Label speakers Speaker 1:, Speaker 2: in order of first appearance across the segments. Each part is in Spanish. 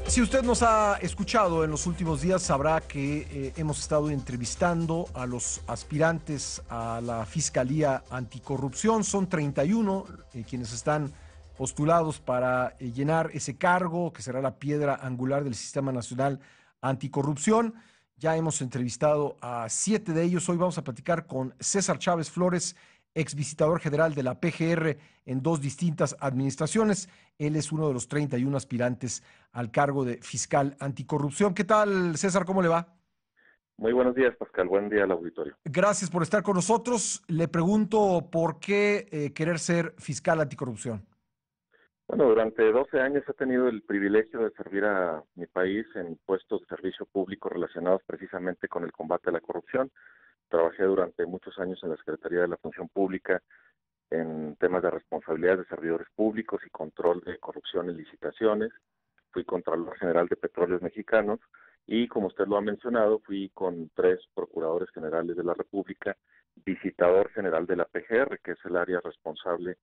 Speaker 1: Si usted nos ha escuchado en los últimos días, sabrá que hemos estado entrevistando a los aspirantes a la Fiscalía Anticorrupción. Son 31 quienes están postulados para llenar ese cargo, que será la piedra angular del Sistema Nacional Anticorrupción. Ya hemos entrevistado a 7 de ellos. Hoy vamos a platicar con César Chávez Flores, ex visitador general de la PGR en 2 distintas administraciones. Él es uno de los 31 aspirantes al cargo de fiscal anticorrupción. ¿Qué tal, César? ¿Cómo le va?
Speaker 2: Muy buenos días, Pascal. Buen día al auditorio.
Speaker 1: Gracias por estar con nosotros. Le pregunto por qué querer ser fiscal anticorrupción.
Speaker 2: Bueno, durante 12 años he tenido el privilegio de servir a mi país en puestos de servicio público relacionados precisamente con el combate a la corrupción. Trabajé durante muchos años en la Secretaría de la Función Pública en temas de responsabilidad de servidores públicos y control de corrupción en licitaciones. Fui Contralor General de Petróleos Mexicanos y, como usted lo ha mencionado, fui con 3 procuradores generales de la República, visitador general de la PGR, que es el área responsable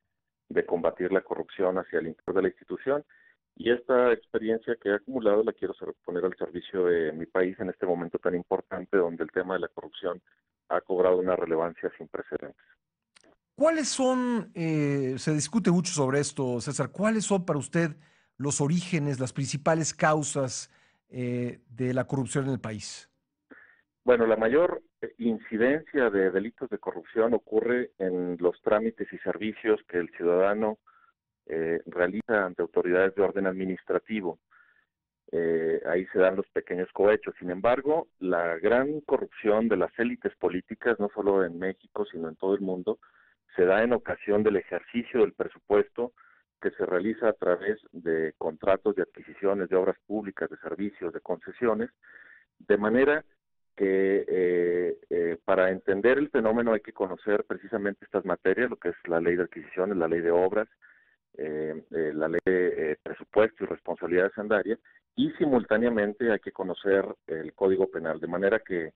Speaker 2: de combatir la corrupción hacia el interior de la institución. Y esta experiencia que he acumulado la quiero poner al servicio de mi país en este momento tan importante donde el tema de la corrupción ha cobrado una relevancia sin precedentes.
Speaker 1: ¿Cuáles son, se discute mucho sobre esto, César, cuáles son para usted los orígenes, las principales causas de la corrupción en el país?
Speaker 2: Bueno, la mayor incidencia de delitos de corrupción ocurre en los trámites y servicios que el ciudadano realiza ante autoridades de orden administrativo. Ahí se dan los pequeños cohechos. Sin embargo, la gran corrupción de las élites políticas, no solo en México, sino en todo el mundo, se da en ocasión del ejercicio del presupuesto que se realiza a través de contratos de adquisiciones de obras públicas, de servicios, de concesiones, de manera que para entender el fenómeno hay que conocer precisamente estas materias, lo que es la ley de adquisiciones, la ley de obras, la ley de presupuesto y responsabilidad hacendaria, y simultáneamente hay que conocer el Código Penal, de manera que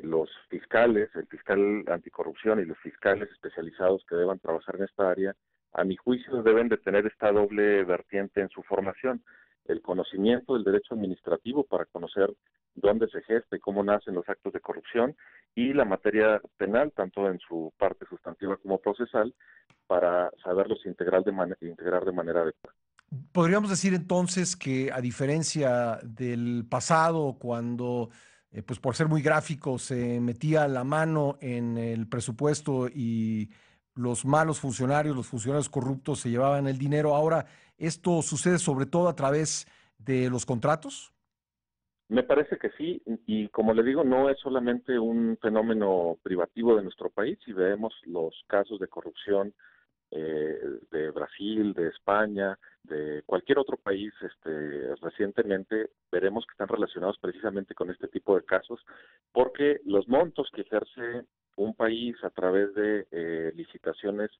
Speaker 2: los fiscales, el fiscal anticorrupción y los fiscales especializados que deban trabajar en esta área, a mi juicio deben de tener esta doble vertiente en su formación, el conocimiento del derecho administrativo para conocer dónde se gesta y cómo nacen los actos de corrupción, y la materia penal, tanto en su parte sustantiva como procesal, para saberlos integrar de manera adecuada.
Speaker 1: Podríamos decir entonces que a diferencia del pasado, cuando pues por ser muy gráfico se metía la mano en el presupuesto y los malos funcionarios, los funcionarios corruptos se llevaban el dinero, ahora esto sucede sobre todo a través de los contratos.
Speaker 2: Me parece que sí, y como le digo, no es solamente un fenómeno privativo de nuestro país. Si vemos los casos de corrupción de Brasil, de España, de cualquier otro país recientemente, veremos que están relacionados precisamente con este tipo de casos, porque los montos que ejerce un país a través de licitaciones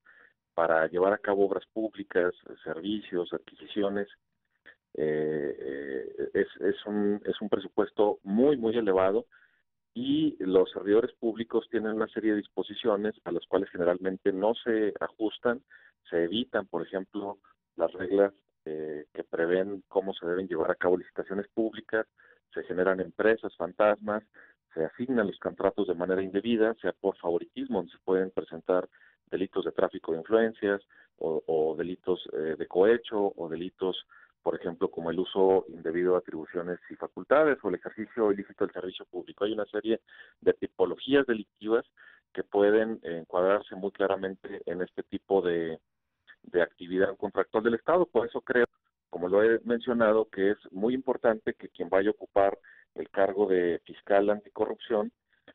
Speaker 2: para llevar a cabo obras públicas, servicios, adquisiciones, es un presupuesto muy, muy elevado, y los servidores públicos tienen una serie de disposiciones a las cuales generalmente no se ajustan, se evitan, por ejemplo, las reglas que prevén cómo se deben llevar a cabo licitaciones públicas, se generan empresas fantasmas, se asignan los contratos de manera indebida, sea por favoritismo, donde se pueden presentar delitos de tráfico de influencias o delitos de cohecho o delitos, por ejemplo, como el uso indebido de atribuciones y facultades o el ejercicio ilícito del servicio público. Hay una serie de tipologías delictivas que pueden encuadrarse muy claramente en este tipo de actividad contractual del Estado. Por eso creo, como lo he mencionado, que es muy importante que quien vaya a ocupar el cargo de fiscal anticorrupción,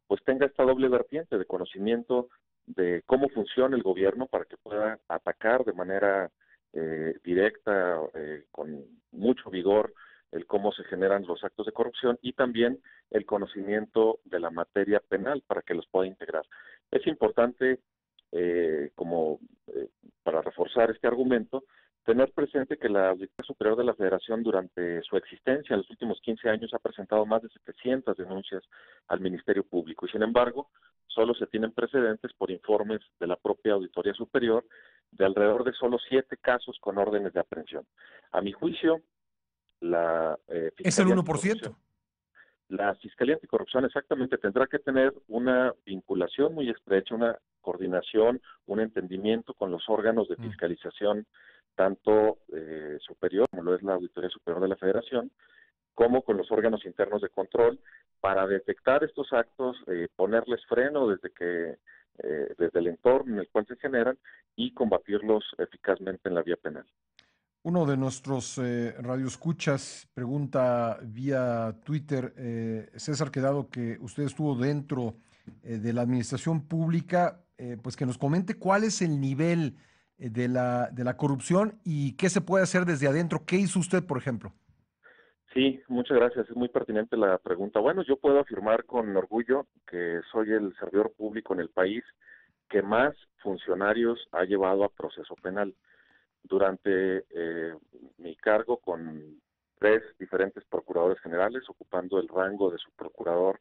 Speaker 2: pues tenga esta doble vertiente de conocimiento de cómo funciona el gobierno para que pueda atacar de manera directa, con mucho vigor, el cómo se generan los actos de corrupción, y también el conocimiento de la materia penal para que los pueda integrar. Es importante, como para reforzar este argumento, tener presente que la Auditoría Superior de la Federación durante su existencia, en los últimos 15 años, ha presentado más de 700 denuncias al Ministerio Público, y sin embargo, solo se tienen precedentes por informes de la propia Auditoría Superior de alrededor de solo 7 casos con órdenes de aprehensión. A mi juicio, la
Speaker 1: Es el
Speaker 2: Fiscalía
Speaker 1: 1%.
Speaker 2: Anticorrupción. La Fiscalía Anticorrupción exactamente tendrá que tener una vinculación muy estrecha, una coordinación, un entendimiento con los órganos de fiscalización, tanto superior, como lo es la Auditoría Superior de la Federación, como con los órganos internos de control, para detectar estos actos, ponerles freno desde el entorno en el cual se generan y combatirlos eficazmente en la vía penal.
Speaker 1: Uno de nuestros radioescuchas pregunta vía Twitter, César Quedado, que usted estuvo dentro de la administración pública, pues que nos comente cuál es el nivel de la corrupción y qué se puede hacer desde adentro. ¿Qué hizo usted, por ejemplo?
Speaker 2: Sí, muchas gracias. Es muy pertinente la pregunta. Bueno, yo puedo afirmar con orgullo que soy el servidor público en el país que más funcionarios ha llevado a proceso penal. Durante mi cargo con 3 diferentes procuradores generales, ocupando el rango de subprocurador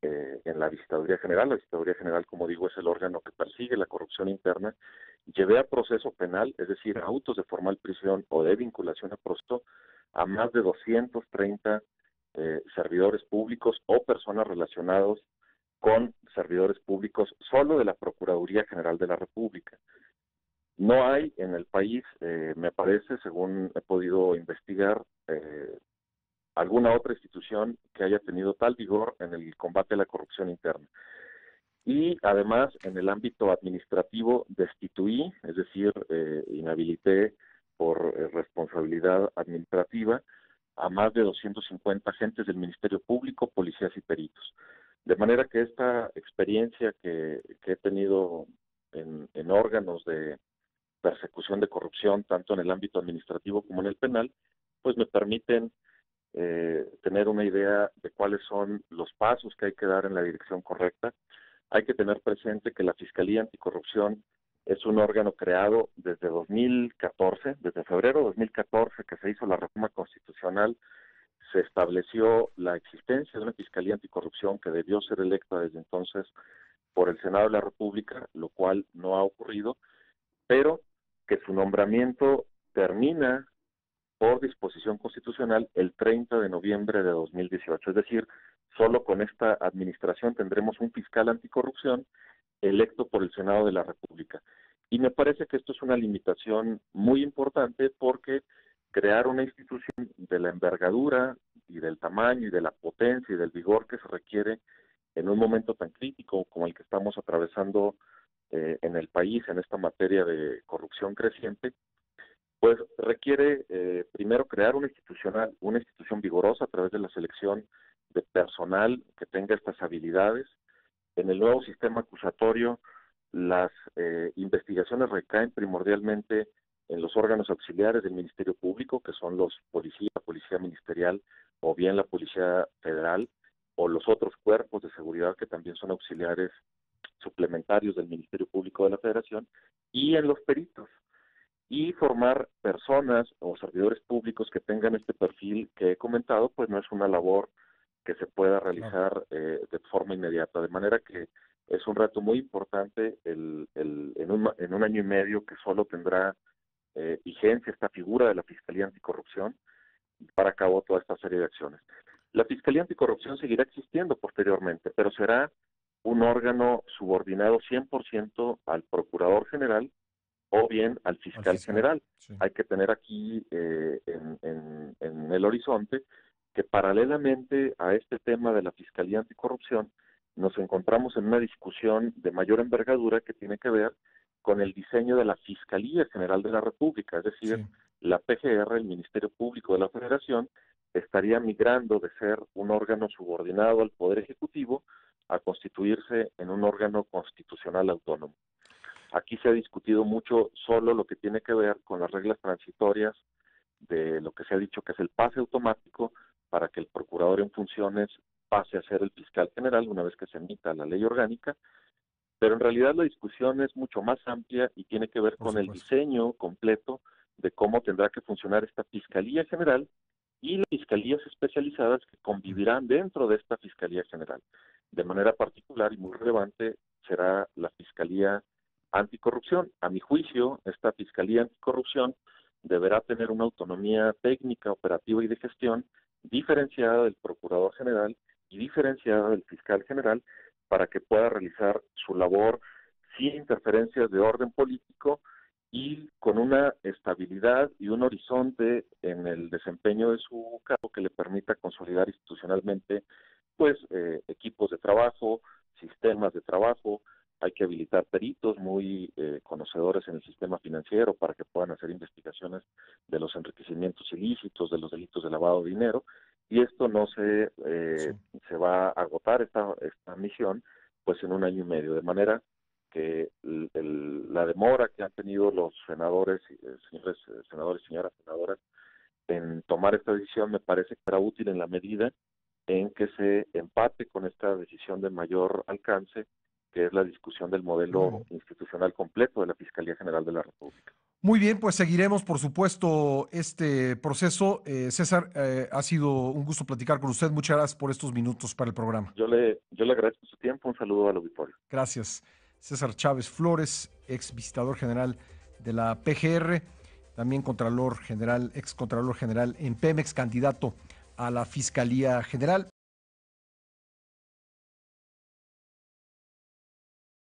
Speaker 2: en la Visitaduría General. La Visitaduría General, como digo, es el órgano que persigue la corrupción interna. Llevé a proceso penal, es decir, a autos de formal prisión o de vinculación a proceso, a más de 230 servidores públicos o personas relacionadas con servidores públicos solo de la Procuraduría General de la República. No hay en el país, me parece, según he podido investigar, alguna otra institución que haya tenido tal vigor en el combate a la corrupción interna. Y además, en el ámbito administrativo, destituí, es decir, inhabilité por responsabilidad administrativa a más de 250 agentes del Ministerio Público, policías y peritos. De manera que esta experiencia que he tenido en órganos de persecución de corrupción, tanto en el ámbito administrativo como en el penal, pues me permiten tener una idea de cuáles son los pasos que hay que dar en la dirección correcta. Hay que tener presente que la Fiscalía Anticorrupción es un órgano creado desde 2014, desde febrero de 2014 que se hizo la reforma constitucional, se estableció la existencia de una Fiscalía Anticorrupción que debió ser electa desde entonces por el Senado de la República, lo cual no ha ocurrido, pero que su nombramiento termina por disposición constitucional el 30 de noviembre de 2018. Es decir, solo con esta administración tendremos un fiscal anticorrupción electo por el Senado de la República. Y me parece que esto es una limitación muy importante porque crear una institución de la envergadura y del tamaño y de la potencia y del vigor que se requiere en un momento tan crítico como el que estamos atravesando en el país en esta materia de corrupción creciente, pues requiere primero crear una institución vigorosa a través de la selección de personal que tenga estas habilidades. En el nuevo sistema acusatorio, las investigaciones recaen primordialmente en los órganos auxiliares del Ministerio Público, que son los policías, la policía ministerial o bien la policía federal, o los otros cuerpos de seguridad que también son auxiliares suplementarios del Ministerio Público de la Federación, y en los peritos y formar personas o servidores públicos que tengan este perfil que he comentado, pues no es una labor que se pueda realizar de forma inmediata, de manera que es un reto muy importante en un año y medio que solo tendrá vigencia esta figura de la Fiscalía Anticorrupción para cabo toda esta serie de acciones. La Fiscalía Anticorrupción seguirá existiendo posteriormente, pero será un órgano subordinado 100% al Procurador General o bien al
Speaker 1: Al
Speaker 2: fiscal
Speaker 1: fiscal.
Speaker 2: general.
Speaker 1: Sí.
Speaker 2: Hay que tener aquí en el horizonte que paralelamente a este tema de la Fiscalía Anticorrupción, nos encontramos en una discusión de mayor envergadura que tiene que ver con el diseño de la Fiscalía General de la República, es decir,
Speaker 1: Sí.
Speaker 2: la PGR, el Ministerio Público de la Federación, estaría migrando de ser un órgano subordinado al Poder Ejecutivo a constituirse en un órgano constitucional autónomo. Aquí se ha discutido mucho solo lo que tiene que ver con las reglas transitorias de lo que se ha dicho que es el pase automático para que el procurador en funciones pase a ser el fiscal general una vez que se emita la ley orgánica, pero en realidad la discusión es mucho más amplia y tiene que ver
Speaker 1: Por
Speaker 2: con el
Speaker 1: supuesto.
Speaker 2: diseño completo de cómo tendrá que funcionar esta Fiscalía General y las fiscalías especializadas que convivirán dentro de esta Fiscalía General. De manera particular y muy relevante será la Fiscalía Anticorrupción. A mi juicio, esta Fiscalía Anticorrupción deberá tener una autonomía técnica, operativa y de gestión diferenciada del Procurador General y diferenciada del Fiscal General para que pueda realizar su labor sin interferencias de orden político y con una estabilidad y un horizonte en el desempeño de su cargo que le permita consolidar institucionalmente pues equipos de trabajo, sistemas de trabajo. Hay que habilitar peritos muy conocedores en el sistema financiero para que puedan hacer investigaciones de los enriquecimientos ilícitos, de los delitos de lavado de dinero, y esto no
Speaker 1: Sí.
Speaker 2: se va a agotar esta misión pues en un año y medio, de manera que la demora que han tenido los senadores, señores senadores y señoras senadoras, en tomar esta decisión me parece que será útil en la medida en que se empate con esta decisión de mayor alcance, que es la discusión del
Speaker 1: Muy
Speaker 2: modelo
Speaker 1: bien.
Speaker 2: institucional completo de la Fiscalía General de la República.
Speaker 1: Muy bien, pues seguiremos, por supuesto, este proceso. César, ha sido un gusto platicar con usted. Muchas gracias por estos minutos para el programa.
Speaker 2: Yo le agradezco su tiempo, un saludo al auditorio.
Speaker 1: Gracias. César Chávez Flores, ex visitador general de la PGR, también Contralor General, ex Contralor General en Pemex, candidato a la Fiscalía General.